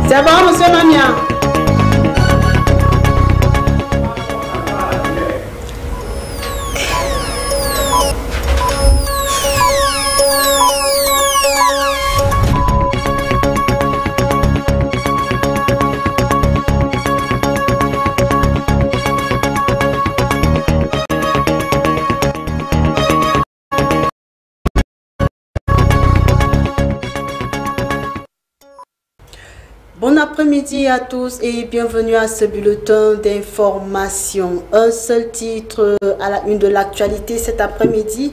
C'est bon, monsieur Mamia? Bon après-midi à tous et bienvenue à ce bulletin d'information. Un seul titre à la une de l'actualité cet après-midi.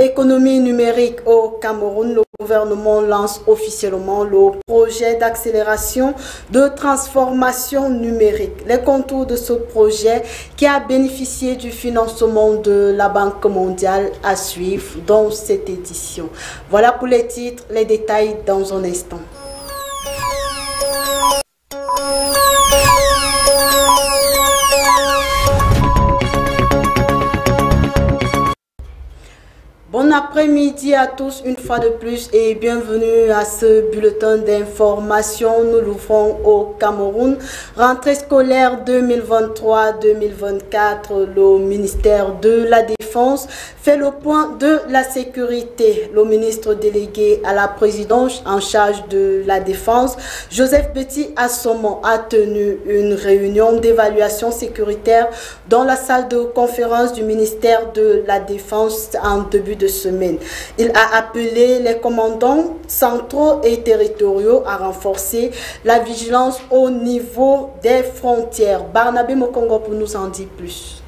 Économie numérique au Cameroun, le gouvernement lance officiellement le projet d'accélération de transformation numérique. Les contours de ce projet qui a bénéficié du financement de la Banque mondiale à suivre dans cette édition. Voilà pour les titres, les détails dans un instant. Bon après-midi à tous une fois de plus et bienvenue à ce bulletin d'information. Nous l'ouvrons au Cameroun. Rentrée scolaire 2023-2024, le ministère de la Défense fait le point de la sécurité. Le ministre délégué à la présidence en charge de la Défense, Joseph Betty Assomo, a tenu une réunion d'évaluation sécuritaire dans la salle de conférence du ministère de la Défense en début de semaine. Il a appelé les commandants centraux et territoriaux à renforcer la vigilance au niveau des frontières. Barnabé Mokongo pour nous en dire plus.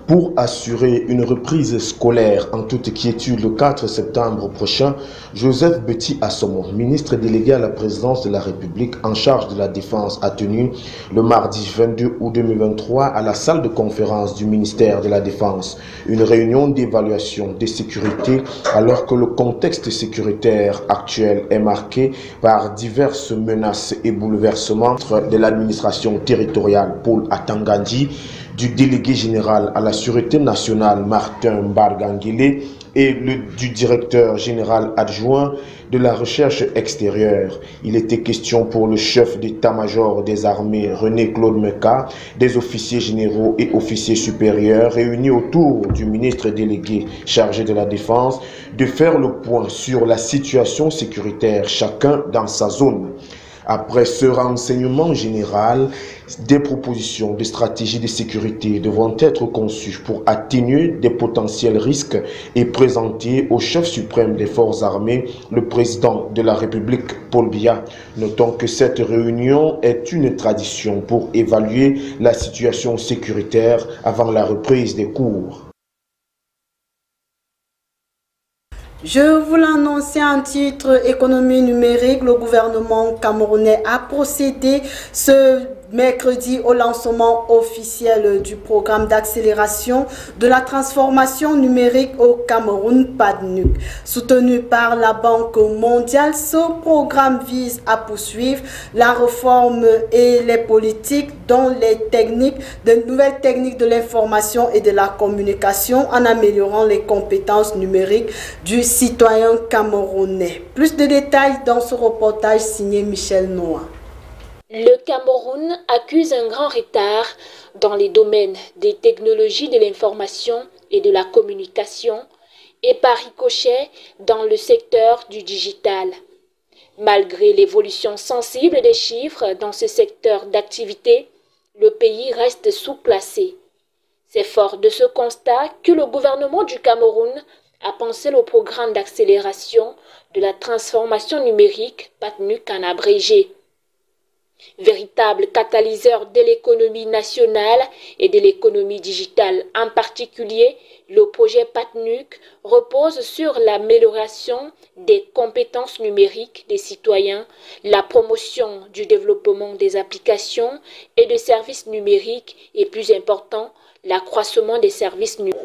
Pour assurer une reprise scolaire en toute quiétude le 4 septembre prochain, Joseph Betty Assomo, ministre délégué à la présidence de la République en charge de la Défense, a tenu le mardi 22 août 2023 à la salle de conférence du ministère de la Défense une réunion d'évaluation des sécurités alors que le contexte sécuritaire actuel est marqué par diverses menaces et bouleversements de l'administration territoriale Paul Atangandi, du délégué général à la Sûreté nationale Martin Mbargangele et du directeur général adjoint de la recherche extérieure. Il était question pour le chef d'état-major des armées René-Claude Meka, des officiers généraux et officiers supérieurs réunis autour du ministre délégué chargé de la Défense de faire le point sur la situation sécuritaire, chacun dans sa zone. Après ce renseignement général, des propositions de stratégie de sécurité devront être conçues pour atténuer des potentiels risques et présenter au chef suprême des forces armées, le président de la République, Paul Biya. Notons que cette réunion est une tradition pour évaluer la situation sécuritaire avant la reprise des cours. Je vous l'annonçais en titre économie numérique, le gouvernement camerounais a procédé ce mercredi au lancement officiel du programme d'accélération de la transformation numérique au Cameroun PADNUC. Soutenu par la Banque mondiale, ce programme vise à poursuivre la réforme et les politiques dont de nouvelles techniques de l'information et de la communication en améliorant les compétences numériques du citoyen camerounais. Plus de détails dans ce reportage signé Michel Noah. Le Cameroun accuse un grand retard dans les domaines des technologies de l'information et de la communication et par ricochet dans le secteur du digital. Malgré l'évolution sensible des chiffres dans ce secteur d'activité, le pays reste sous-classé. C'est fort de ce constat que le gouvernement du Cameroun a pensé le programme d'accélération de la transformation numérique, PADNUC en abrégé. Véritable catalyseur de l'économie nationale et de l'économie digitale en particulier, le projet PADNUC repose sur l'amélioration des compétences numériques des citoyens, la promotion du développement des applications et des services numériques et, plus important, l'accroissement des services numériques.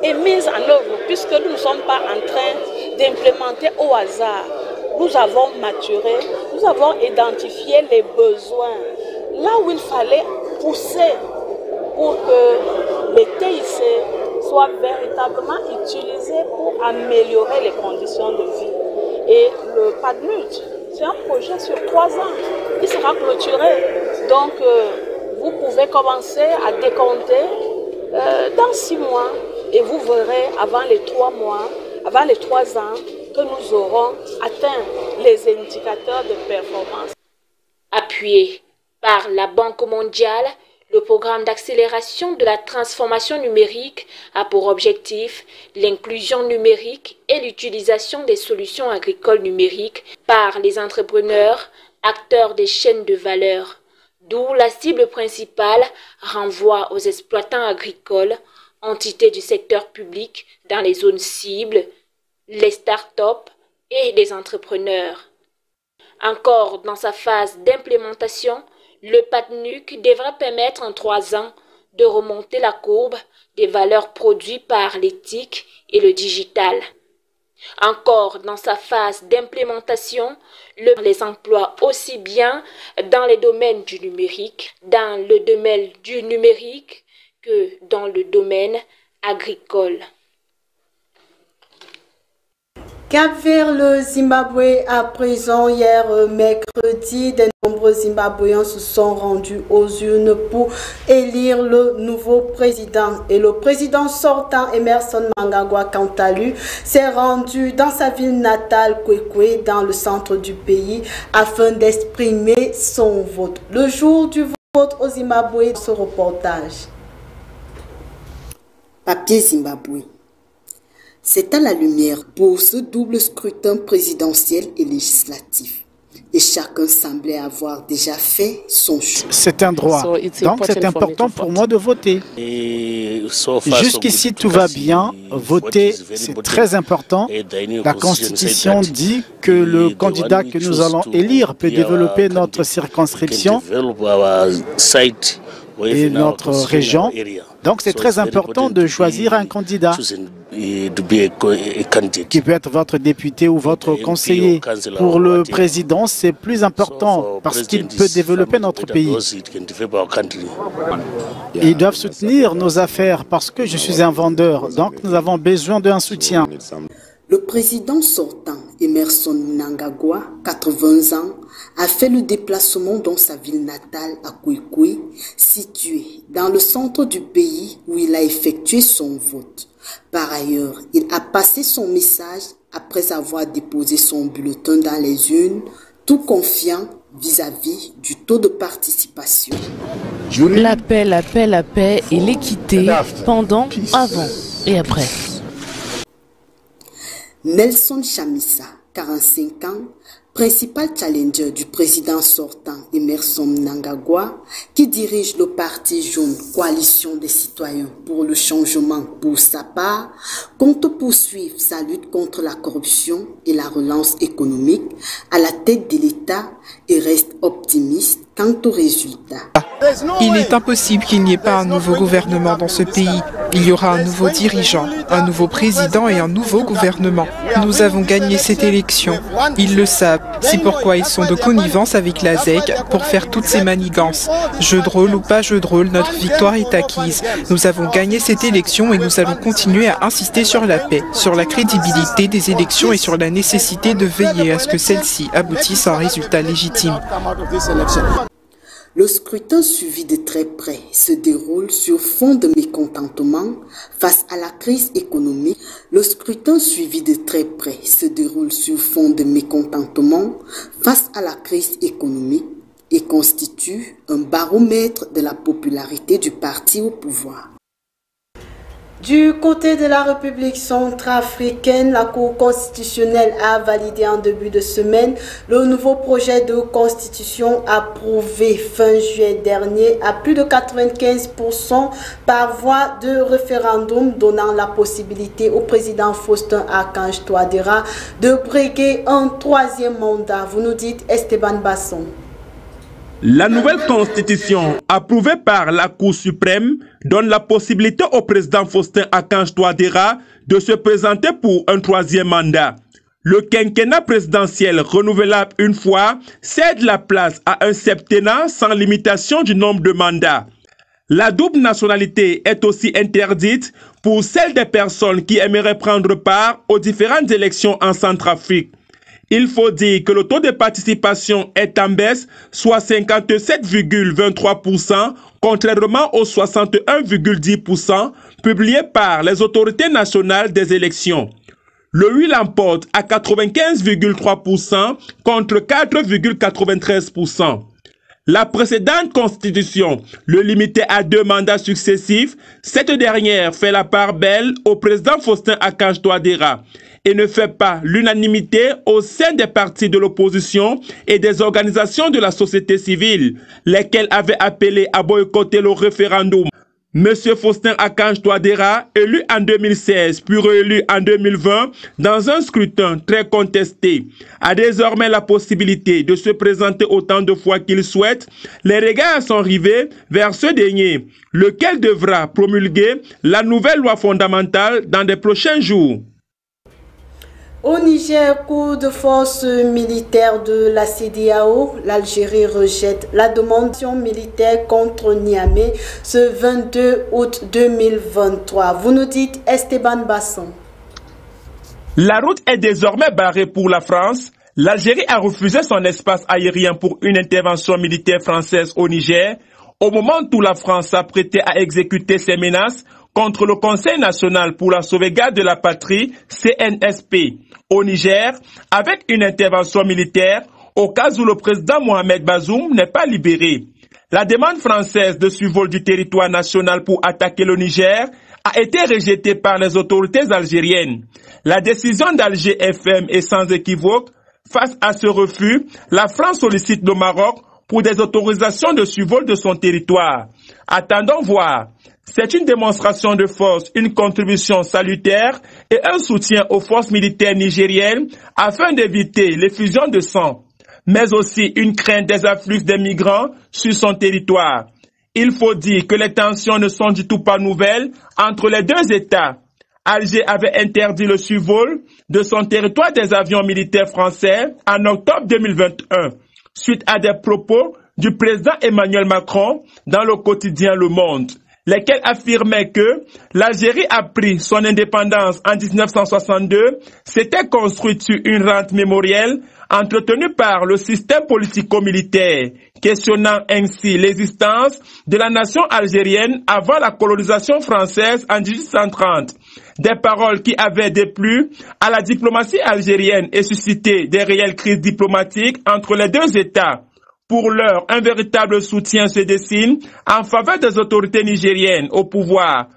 Et mise en œuvre, puisque nous ne sommes pas en train d'implémenter au hasard. Nous avons maturé, nous avons identifié les besoins, là où il fallait pousser pour que les TIC soient véritablement utilisés pour améliorer les conditions de vie. Et le PADNUC, C'est un projet sur 3 ans. Il sera clôturé. Donc, vous pouvez commencer à décompter dans 6 mois et vous verrez avant les 3 mois, avant les 3 ans, que nous aurons atteint les indicateurs de performance. Appuyé par la Banque mondiale, le programme d'accélération de la transformation numérique a pour objectif l'inclusion numérique et l'utilisation des solutions agricoles numériques par les entrepreneurs, acteurs des chaînes de valeur, d'où la cible principale renvoie aux exploitants agricoles, entités du secteur public dans les zones cibles, les start-up et les entrepreneurs. Encore dans sa phase d'implémentation, le PATNUC devra permettre en 3 ans de remonter la courbe des valeurs produites par l'éthique et le digital. Encore dans sa phase d'implémentation, les emplois aussi bien dans les domaines du numérique, que dans le domaine agricole. Cap vers le Zimbabwe à présent. Hier mercredi, de nombreux Zimbabwéens se sont rendus aux urnes pour élire le nouveau président. Et le président sortant, Emmerson Mnangagwa, quant à lui, s'est rendu dans sa ville natale, Kwekwe, dans le centre du pays, afin d'exprimer son vote. Le jour du vote au Zimbabwe, ce reportage. Papier Zimbabwe. C'est à la lumière pour ce double scrutin présidentiel et législatif. Et chacun semblait avoir déjà fait son choix. C'est un droit, donc c'est important pour moi de voter. Jusqu'ici tout va bien, voter c'est très important. La Constitution dit que le candidat que nous allons élire peut développer notre circonscription et notre région. Donc c'est très important de choisir un candidat qui peut être votre député ou votre conseiller. Pour le président, c'est plus important parce qu'il peut développer notre pays. Ils doivent soutenir nos affaires parce que je suis un vendeur, donc nous avons besoin d'un soutien. Le président sortant, Emmerson Mnangagwa, 80 ans, a fait le déplacement dans sa ville natale à Kwekwe, située dans le centre du pays où il a effectué son vote. Par ailleurs, il a passé son message après avoir déposé son bulletin dans les urnes, tout confiant vis-à-vis du taux de participation. La paix et l'équité pendant, avant et après. Nelson Chamisa, 45 ans, principal challenger du président sortant Emmerson Mnangagwa, qui dirige le parti jaune Coalition des citoyens pour le changement pour sa part, compte poursuivre sa lutte contre la corruption et la relance économique à la tête de l'État et reste optimiste quant aux résultats. Il est impossible qu'il n'y ait pas un nouveau gouvernement dans ce pays. Il y aura un nouveau dirigeant, un nouveau président et un nouveau gouvernement. Nous avons gagné cette élection. Ils le savent. C'est pourquoi ils sont de connivence avec la ZEC pour faire toutes ces manigances. Jeu de rôle ou pas jeu de rôle, notre victoire est acquise. Nous avons gagné cette élection et nous allons continuer à insister sur la paix, sur la crédibilité des élections et sur la nécessité de veiller à ce que celles-ci aboutissent à un résultat légitime. Le scrutin suivi de très près se déroule sur fond de mécontentement face à la crise économique. Le scrutin suivi de très près se déroule sur fond de mécontentement face à la crise économique et constitue un baromètre de la popularité du parti au pouvoir. Du côté de la République centrafricaine, la Cour constitutionnelle a validé en début de semaine le nouveau projet de constitution approuvé fin juillet dernier à plus de 95% par voie de référendum, donnant la possibilité au président Faustin Archange Touadéra de briguer un 3e mandat. Vous nous dites Esteban Basson. La nouvelle constitution, approuvée par la Cour suprême, donne la possibilité au président Faustin Archange Touadéra de se présenter pour un 3e mandat. Le quinquennat présidentiel renouvelable une fois cède la place à un septennat sans limitation du nombre de mandats. La double nationalité est aussi interdite pour celles des personnes qui aimeraient prendre part aux différentes élections en Centrafrique. Il faut dire que le taux de participation est en baisse, soit 57,23%, contrairement aux 61,10% publiés par les autorités nationales des élections. Le oui l'emporte à 95,3% contre 4,93%. La précédente constitution le limitait à 2 mandats successifs. Cette dernière fait la part belle au président Faustin-Archange Touadéra et ne fait pas l'unanimité au sein des partis de l'opposition et des organisations de la société civile, lesquelles avaient appelé à boycotter le référendum. Monsieur Faustin-Archange Touadéra, élu en 2016 puis réélu en 2020 dans un scrutin très contesté, a désormais la possibilité de se présenter autant de fois qu'il souhaite. Les regards sont rivés vers ce dernier, lequel devra promulguer la nouvelle loi fondamentale dans les prochains jours. Au Niger, coup de force militaire de la CEDEAO, l'Algérie rejette la demande militaire contre Niamey ce 22 août 2023. Vous nous dites Esteban Basson. La route est désormais barrée pour la France. L'Algérie a refusé son espace aérien pour une intervention militaire française au Niger, au moment où la France s'apprêtait à exécuter ses menaces contre le Conseil national pour la sauvegarde de la patrie, CNSP, au Niger, avec une intervention militaire au cas où le président Mohamed Bazoum n'est pas libéré. La demande française de survol du territoire national pour attaquer le Niger a été rejetée par les autorités algériennes. La décision d'Alger FM est sans équivoque. Face à ce refus, la France sollicite le Maroc pour des autorisations de survol de son territoire. Attendons voir. C'est une démonstration de force, une contribution salutaire et un soutien aux forces militaires nigériennes afin d'éviter l'effusion de sang, mais aussi une crainte des afflux des migrants sur son territoire. Il faut dire que les tensions ne sont du tout pas nouvelles entre les deux États. Alger avait interdit le survol de son territoire des avions militaires français en octobre 2021, suite à des propos du président Emmanuel Macron dans le quotidien Le Monde, lesquels affirmaient que l'Algérie a pris son indépendance en 1962, s'était construite sur une rente mémorielle entretenue par le système politico-militaire, questionnant ainsi l'existence de la nation algérienne avant la colonisation française en 1830. Des paroles qui avaient déplu à la diplomatie algérienne et suscité des réelles crises diplomatiques entre les deux États. Pour l'heure, un véritable soutien se dessine en faveur des autorités nigériennes au pouvoir.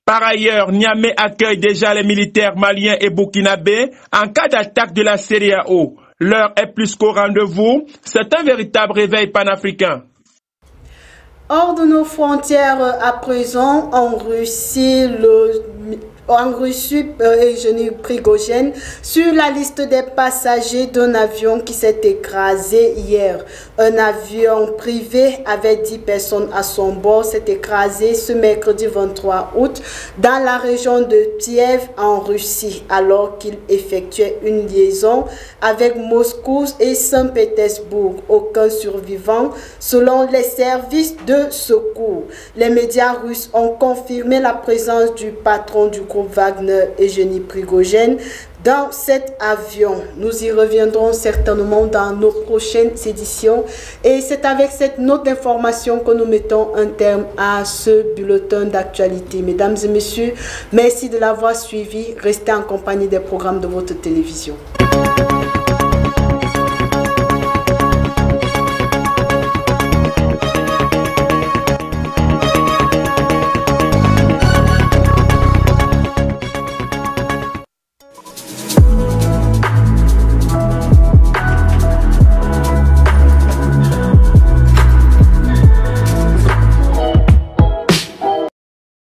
Par ailleurs, Niamey accueille déjà les militaires maliens et burkinabés en cas d'attaque de la CEDEAO. L'heure est plus qu'au rendez-vous. C'est un véritable réveil panafricain. Hors de nos frontières à présent, en Russie, Evgeny Prigojine sur la liste des passagers d'un avion qui s'est écrasé hier. Un avion privé avec 10 personnes à son bord s'est écrasé ce mercredi 23 août dans la région de Kiev en Russie alors qu'il effectuait une liaison avec Moscou et Saint-Pétersbourg. Aucun survivant selon les services de secours. Les médias russes ont confirmé la présence du patron du groupe Wagner, Evgeny Prigojine, dans cet avion. Nous y reviendrons certainement dans nos prochaines éditions. Et c'est avec cette note d'information que nous mettons un terme à ce bulletin d'actualité. Mesdames et messieurs, merci de l'avoir suivi. Restez en compagnie des programmes de votre télévision.